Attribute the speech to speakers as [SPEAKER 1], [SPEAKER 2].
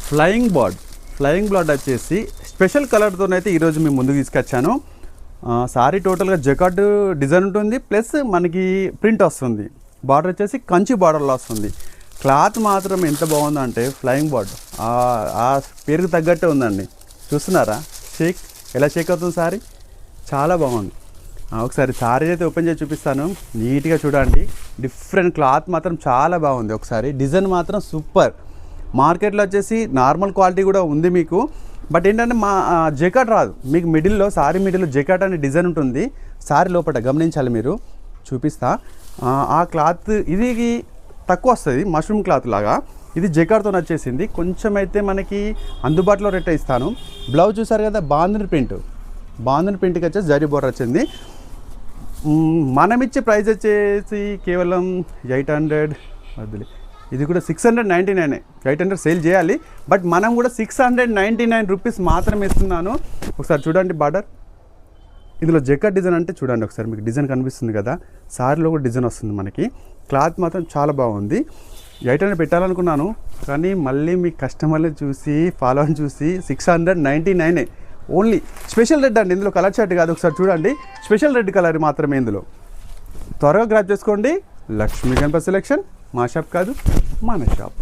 [SPEAKER 1] Flying bird వచ్చేసి special కలర్తోనైతే ఈరోజు మేము ముందుకు తీసుకొచ్చాను. సారీ టోటల్గా జకార్డ్ డిజైన్ ఉంటుంది, ప్లస్ మనకి ప్రింట్ వస్తుంది. బార్డర్ వచ్చేసి కంచి బార్డర్లో వస్తుంది. క్లాత్ మాత్రం ఎంత బాగుందంటే ఫ్లయింగ్ బర్డ్ ఆ పేరుకు తగ్గట్టే ఉందండి. చూస్తున్నారా ఎలా షేక్ అవుతుంది సారీ, చాలా బాగుంది. ఒకసారి సారీ అయితే ఓపెన్ చేసి చూపిస్తాను, నీట్గా చూడండి. డిఫరెంట్ క్లాత్ మాత్రం చాలా బాగుంది. ఒకసారి డిజైన్ మాత్రం సూపర్. మార్కెట్లో వచ్చేసి నార్మల్ క్వాలిటీ కూడా ఉంది మీకు, బట్ ఏంటంటే మా జెకాట్ రాదు మీకు. మిడిల్లో సారీ మిడిల్లో జెకాట్ అనే డిజైన్ ఉంటుంది. సారీ లోపల గమనించాలి మీరు, చూపిస్తా. ఆ క్లాత్ ఇది తక్కువ వస్తుంది, మష్రూమ్ క్లాత్ లాగా. ఇది జెకాట్తో వచ్చేసింది. కొంచెం అయితే మనకి అందుబాటులో రేట్ ఇస్తాను. బ్లౌజ్ చూసారు కదా, బాందిని ప్రింట్కి వచ్చేసి జరీ బోర్డర్ వచ్చింది. మనం ఇచ్చే ప్రైస్ వచ్చేసి కేవలం 800 వద్దులే, ఇది కూడా 699. 800 సేల్ చేయాలి, బట్ మనం కూడా 699 రూపీస్ మాత్రమే ఇస్తున్నాను. ఒకసారి చూడండి బార్డర్, ఇందులో జెకాట్ డిజైన్ అంటే చూడండి ఒకసారి, మీకు డిజైన్ కనిపిస్తుంది కదా, సారీలో కూడా డిజైన్ వస్తుంది మనకి. క్లాత్ మాత్రం చాలా బాగుంది. 800 పెట్టాలనుకున్నాను, కానీ మళ్ళీ మీ కస్టమర్ని చూసి ఫాలోవర్ని చూసి 699 ఓన్లీ. స్పెషల్ రెడ్ అండి, ఇందులో కలర్ షర్ట్ కాదు. ఒకసారి చూడండి, స్పెషల్ రెడ్ కలర్ మాత్రమే ఇందులో. త్వరగా గ్రాప్ చేసుకోండి. లక్ష్మీ గణపతి సెలెక్షన్ మా షాప్ కాదు, మన షాప్.